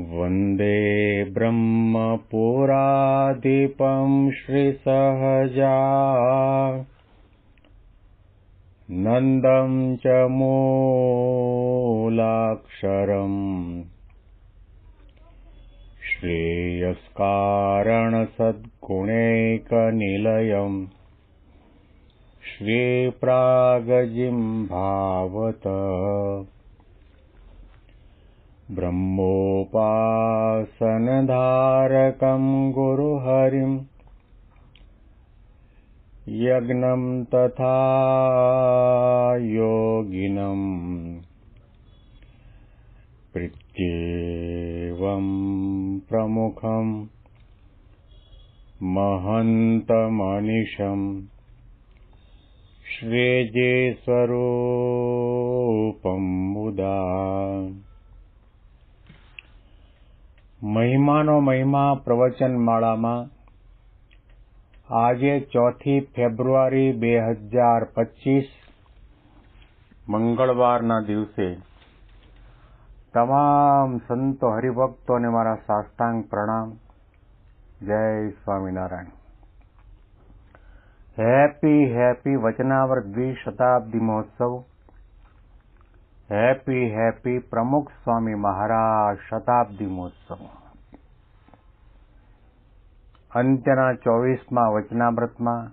वन्दे ब्रह्मपुराधिपं श्रीसहजा नन्दं च मूलाक्षरम् श्रेयस्कारणसद्गुणैकनिलयम् श्रीप्रागजिह्वावत ब्रह्मोपासनधारकं गुरुहरिं यज्ञं तथा योगिनं प्रत्येवं प्रमुखं महन्तमनिशं श्रेजे स्वरूपं मुदा। મહિમાનો મહિમા પ્રવચન માળામાં આજે 4 ફેબ્રુઆરી 2025 મંગળવારના દિવસે તમામ સંતો હરિભક્તોને મારા સાષ્ટાંગ પ્રણામ. જય સ્વામિનારાયણ. હેપી વચનાવૃત દ્વિશતાબ્દી મહોત્સવ. હેપી પ્રમુખ સ્વામી મહારાજ શતાબ્દી મહોત્સવ. અંત્યના 24મા વચનામૃતમાં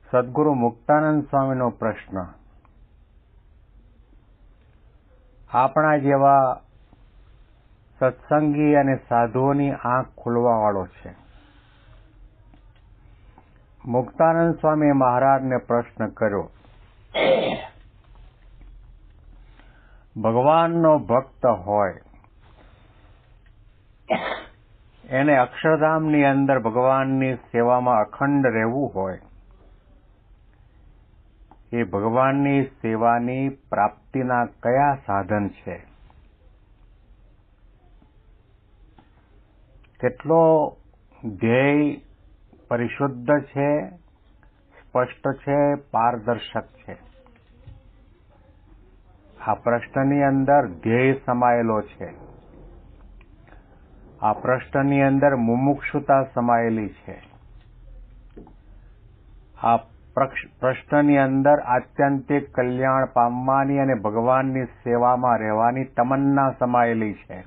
સદગુરુ મુક્તાનંદ સ્વામીનો પ્રશ્ન આપણા જેવા સત્સંગી અને સાધુઓની આંખ ખોલવા વાળો છે. મુક્તાનંદ સ્વામી મહારાજને પ્રશ્ન કર્યો, ભગવાનનો ભક્ત હોય એને અક્ષરધામની અંદર ભગવાનની સેવામાં અખંડ રહેવું હોય, એ ભગવાનની સેવાની પ્રાપ્તિના કયા સાધન છે? કેટલો ધ્યેય પરિશુદ્ધ છે, સ્પષ્ટ છે, પારદર્શક છે? આ પ્રશ્નની અંદર ધ્યેય સમાયેલો છે. આ પ્રશ્નની અંદર મુમુક્ષુતા સમાયેલી છે. આ પ્રશ્નની અંદર આત્યંતિક કલ્યાણ પામવાની અને ભગવાનની સેવામાં રહેવાની તમન્ના સમાયેલી છે.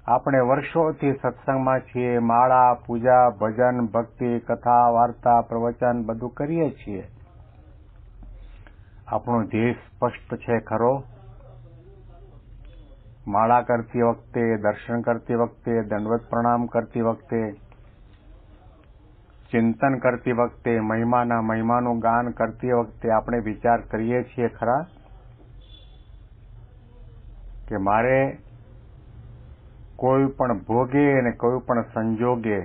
આપણે વર્ષોથી સત્સંગમાં છીએ, માળા, પૂજા, ભજન, ભક્તિ, કથા, વાર્તા, પ્રવચન બધું કરીએ છીએ. આપણો ધ્યેય સ્પષ્ટ છે ખરો? માળા કરતી વખતે, દર્શન કરતી વખતે, દંડવત પ્રણામ કરતી વખતે, ચિંતન કરતી વખતે, મહિમાનું ગાન કરતી વખતે આપણે વિચાર કરીએ છીએ ખરા કે મારે કોઈ પણ ભોગે અને કોઈ પણ સંજોગે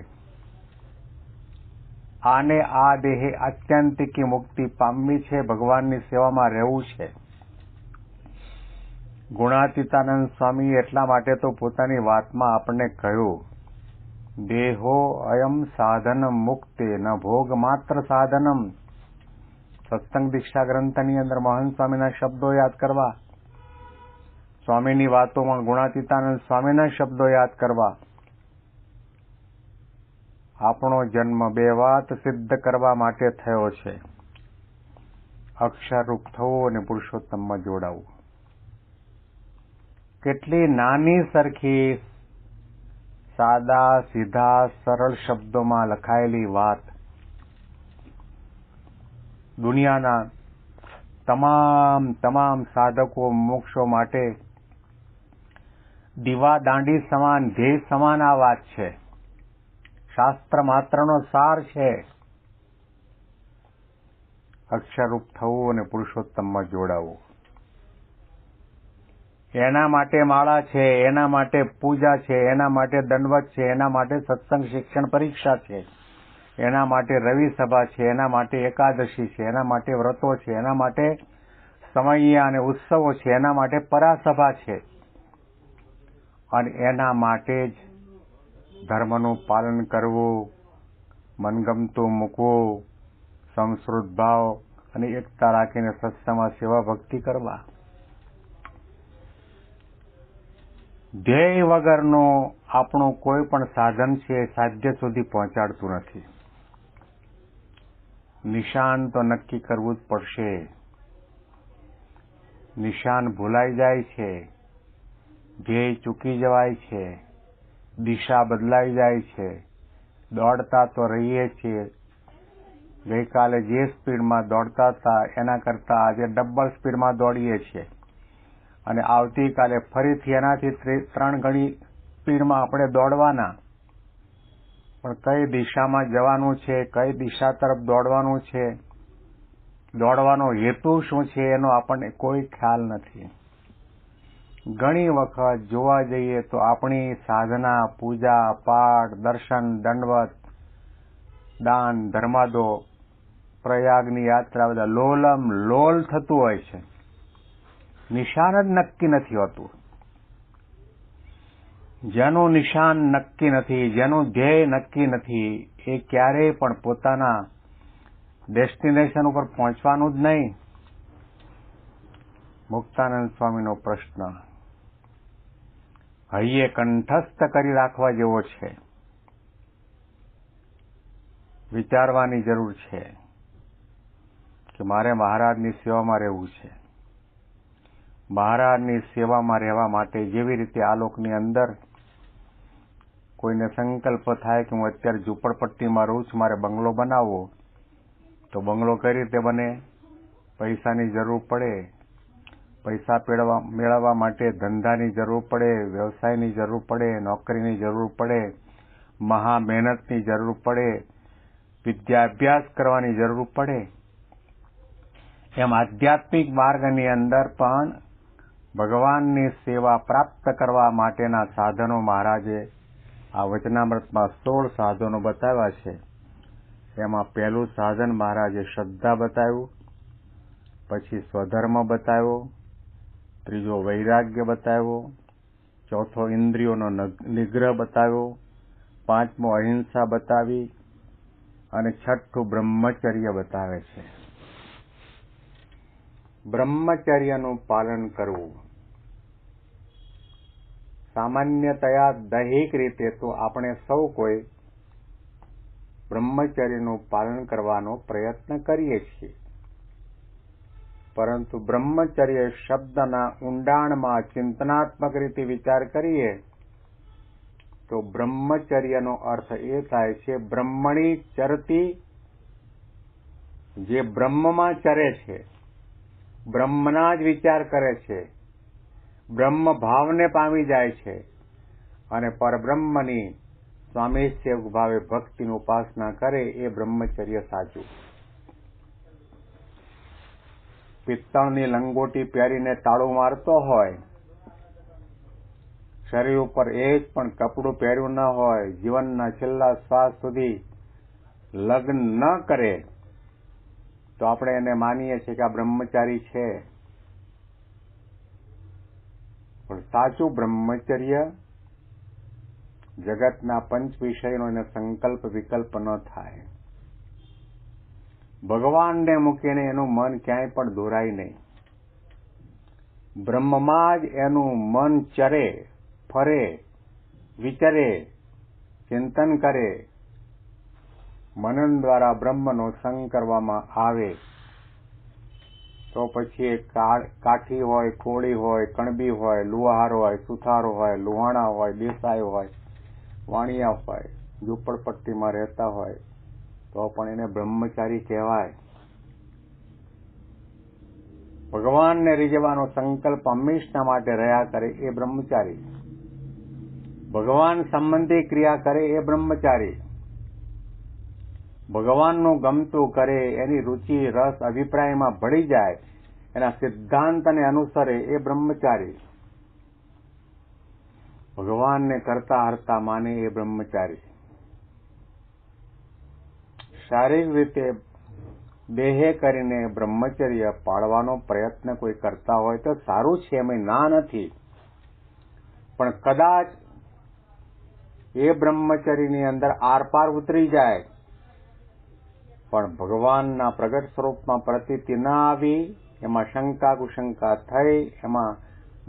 આને આ દેહે આત્યંતિકી મુક્તિ પામવી છે, ભગવાનની સેવામાં રહેવું છે? ગુણાતીતાનંદ સ્વામી એટલા માટે તો પોતાની વાતમાં આપણને કહ્યું, દેહો અયમ સાધનમ મુક્તે ન ભોગ માત્ર સાધનમ. સત્સંગ દીક્ષા ગ્રંથની અંદર મહંત સ્વામીના શબ્દો યાદ કરવા, સ્વામીની વાતોમાં ગુણાતીતાનંદ સ્વામીના શબ્દો યાદ કરવા. આપણો જન્મ બે વાત સિદ્ધ કરવા માટે થયો છે, અક્ષરરૂપ થવું અને પુરુષોત્તમમાં જોડાવું. કેટલી નાની સરખી સાદા સીધા સરળ શબ્દોમાં લખાયેલી વાત દુનિયાના તમામ સાધકો મોક્ષો માટે દીવા દાંડી સમાન, ધ્યેય સમાન આ વાત છે. શાસ્ત્ર માત્રનો સાર છે. અક્ષરરૂપ થવું અને પુરુષોત્તમમાં જોડાવું. એના માટે માળા છે, એના માટે પૂજા છે, એના માટે દંડવત છે, એના માટે સત્સંગ શિક્ષણ પરીક્ષા છે, એના માટે રવિ સભા છે, એના માટે એકાદશી છે, એના માટે વ્રતો છે, એના માટે સમય અને ઉત્સવો છે, એના માટે પરાસભા છે, અને એના માટે જ ધર્મનું પાલન કરવું, મનગમતું મૂકવું, સંસ્કૃત ભાવ અને એકતા રાખીને સત્સંગમાં સેવા ભક્તિ કરવા. ધ્યેય વગરનું આપણું કોઈ પણ સાધન છે એ સાધ્ય સુધી પહોંચાડતું નથી. નિશાન તો નક્કી કરવું જ પડશે. નિશાન ભૂલાઈ જાય છે, ધ્યેય ચૂકી જવાય છે, દિશા બદલાઈ જાય છે. દોડતા તો રહીએ છીએ. ગઈકાલે જે સ્પીડમાં દોડતા હતા એના કરતાં આજે ડબલ સ્પીડમાં દોડીએ છીએ અને આવતીકાલે ફરીથી એનાથી 3 ગણી સ્પીડમાં આપણે દોડવાના. પણ કઈ દિશામાં જવાનું છે, કઈ દિશા તરફ દોડવાનું છે, દોડવાનો હેતુ શું છે એનો આપણને કોઈ ખ્યાલ નથી. ઘણી વખત જોવા જઈએ તો આપણી સાધના, પૂજા, પાઠ, દર્શન, દંડવત, દાન, ધર્માદો, પ્રયાગની યાત્રા બધા લોલમ લોલ થતું હોય છે. નિશાન જ નક્કી નથી હોતું. જેનું નિશાન નક્કી નથી, જેનું ધ્યેય નક્કી નથી, એ ક્યારેય પણ પોતાના ડેસ્ટિનેશન ઉપર પહોંચવાનું જ નહીં. મુક્તાનંદ સ્વામીનો પ્રશ્ન હૈયે કંઠસ્થ કરી રાખવા જેવો છે. વિચારવાની જરૂર છે કે મારે મહારાજની સેવામાં રહેવું છે. મહારાજની સેવામાં રહેવા માટે જેવી રીતે આ લોકની અંદર કોઈને સંકલ્પ થાય કે હું અત્યારે ઝૂંપડપટ્ટીમાં રહું છું, મારે બંગલો બનાવવો, તો બંગલો કઈ રીતે બને? પૈસાની જરૂર પડે. પૈસા મેળવવા માટે ધંધાની જરૂર પડે, વ્યવસાયની જરૂર પડે, નોકરીની જરૂર પડે, મહા મહેનતની જરૂર પડે, વિદ્યા અભ્યાસ કરવાની જરૂર પડે. એમ આધ્યાત્મિક માર્ગની અંદર પણ ભગવાનની સેવા પ્રાપ્ત કરવા માટેના સાધનો મહારાજે આ વચનામૃતમાં 16 સાધનો બતાવ્યા છે. એમાં પહેલું સાધન મહારાજે શ્રદ્ધા બતાવ્યું, પછી સ્વધર્મ બતાવ્યો, ત્રીજો વૈરાગ્ય બતાવ્યો, ચોથો ઇન્દ્રિયોનો નિગ્રહ બતાવ્યો, પાંચમો અહિંસા બતાવી અને છઠ્ઠું બ્રહ્મચર્ય બતાવે છે. બ્રહ્મચર્યનું પાલન કરવું. સામાન્યતયા દૈહિક રીતે તો આપણે સૌ કોઈ બ્રહ્મચર્યનું પાલન કરવાનો પ્રયત્ન કરીએ છીએ, પરંતુ બ્રહ્મચર્ય શબ્દના ઊંડાણમાં ચિંતનાત્મક રીતે વિચાર કરીએ તો બ્રહ્મચર્યનો અર્થ એ થાય છે બ્રહ્મણી ચરતી, જે બ્રહ્મમાં ચરે છે, બ્રહ્મના જ વિચાર કરે છે, બ્રહ્મ ભાવને પામી જાય છે અને પરબ્રહ્મની સ્વામી સેવક ભાવે ભક્તિની ઉપાસના કરે એ બ્રહ્મચર્ય સાચું. પિત્તળની લંગોટી પહેરીને તાળું મારતો હોય, શરીર ઉપર એક પણ કપડું પહેર્યું ન હોય, જીવનના છેલ્લા શ્વાસ સુધી લગ્ન ન કરે, તો આપણે એને માનીએ છીએ કે આ બ્રહ્મચારી છે. પણ સાચું બ્રહ્મચર્ય જગતના પંચ વિષયનો એને સંકલ્પ વિકલ્પ ન થાય. ભગવાનને મૂકીને એનું મન ક્યાંય પણ દોરાય નહીં. બ્રહ્મમાં જ એનું મન ચરે, ફરે, વિચરે, ચિંતન કરે. મનન દ્વારા બ્રહ્મનો સંગ કરવામાં આવે તો પછી એ કાઠી હોય, કોળી હોય, કણબી હોય, લુહાર હોય, સુથારો હોય, લુહાણા હોય, દેસાઈ હોય, વાણિયા હોય, ઝૂંપડપટ્ટીમાં રહેતા હોય તો પણ એને બ્રહ્મચારી કહેવાય. ભગવાનને રીઝવવાનો સંકલ્પ હંમેશા માટે રહ્યા કરે એ બ્રહ્મચારી. ભગવાન સંબંધી ક્રિયા કરે એ બ્રહ્મચારી. ભગવાનનું ગમતું કરે, એની રુચિ રસ અભિપ્રાયમાં ભળી જાય, એના સિદ્ધાંતને અનુસરે એ બ્રહ્મચારી. ભગવાનને કરતા હરતા માને એ બ્રહ્મચારી. શારીરિક રીતે દેહે કરીને બ્રહ્મચર્ય પાળવાનો પ્રયત્ન કોઈ કરતા હોય તો સારું છે, એમાં ના નથી. પણ કદાચ એ બ્રહ્મચર્યની અંદર આરપાર ઉતરી જાય પણ ભગવાનના પ્રગટ સ્વરૂપમાં પ્રતીતિ ન આવી, એમાં શંકા કુશંકા થઈ, એમાં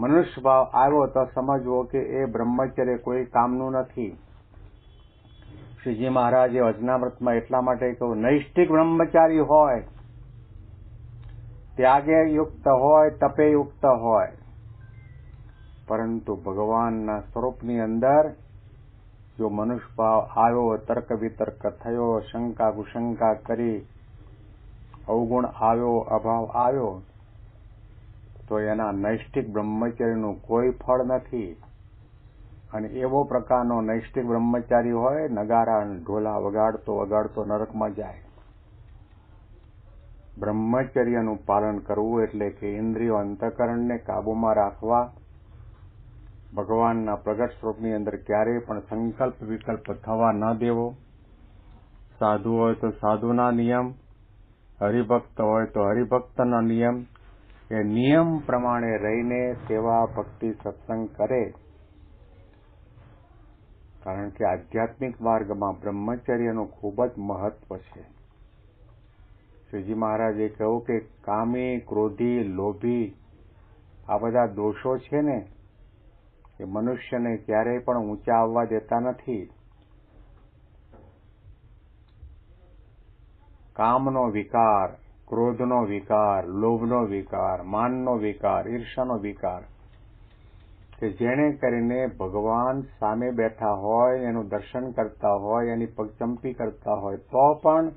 મનુષ્ય ભાવ આવ્યો તો સમજવો કે એ બ્રહ્મચર્ય કોઈ કામનું નથી. શ્રીજી મહારાજે વચનામૃતમાં એટલા માટે કહ્યું, નૈષ્ઠિક બ્રહ્મચારી હોય, ત્યાગે યુક્ત હોય, તપે યુક્ત હોય, પરંતુ ભગવાનના સ્વરૂપની અંદર જો મનુષ્ય ભાવ આવ્યો, તર્ક વિતર્ક થયો, શંકા કુશંકા કરી, અવગુણ આવ્યો, અભાવ આવ્યો, તો એના નૈષ્ઠિક બ્રહ્મચર્યનું કોઈ ફળ નથી. અને એવો પ્રકારનો નૈષ્ઠિક બ્રહ્મચારી હોય, નગારા ઢોલા વગાડતો વગાડતો નરકમાં જાય. બ્રહ્મચર્યનું પાલન કરવું એટલે કે ઇન્દ્રિયો અંતઃકરણને કાબૂમાં રાખવા, ભગવાનના પ્રગટ સ્વરૂપની અંદર ક્યારેય પણ સંકલ્પ વિકલ્પ થવા ન દેવો. સાધુ હોય તો સાધુના નિયમ, હરિભક્ત હોય તો હરિભક્તના નિયમ, એ નિયમ પ્રમાણે રહીને સેવા ભક્તિ સત્સંગ કરે. કારણ કે આધ્યાત્મિક માર્ગમાં બ્રહ્મચર્યનું ખૂબ જ મહત્વ છે. શ્રીજી મહારાજે કહ્યું કે કામી, ક્રોધી, લોભી આ બધા દોષો છે ને, એ મનુષ્યને ક્યારેય પણ ઊંચા આવવા દેતા નથી. કામનો વિકાર, ક્રોધનો વિકાર, લોભનો વિકાર, માનનો વિકાર, ઈર્ષાનો વિકાર, કે જેણે કરીને ભગવાન સામે બેઠા હોય, એનું દર્શન કરતા હોય, એની પગચંપી કરતા હોય, તો પણ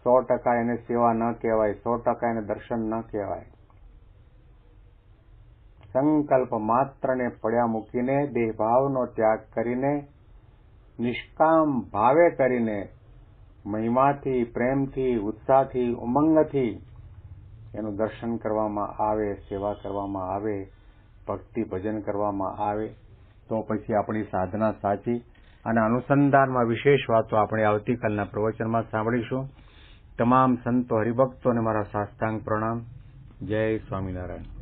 100% એને સેવા ન કહેવાય, 100% એને દર્શન ન કહેવાય. સંકલ્પ માત્રને પડ્યા મૂકીને, દેહભાવનો ત્યાગ કરીને, નિષ્કામ ભાવે કરીને, મહિમાથી, પ્રેમથી, ઉત્સાહથી, ઉમંગથી એનું દર્શન કરવામાં આવે, સેવા કરવામાં આવે, ભક્તિ ભજન કરવામાં આવે, તો પછી આપણી સાધના સાચી. અને અનુસંધાનમાં વિશેષ વાતો આપણે આવતીકાલના પ્રવચનમાં સાંભળીશું. તમામ સંતો હરિભક્તોને મારા સાષ્ટાંગ પ્રણામ. જય સ્વામિનારાયણ.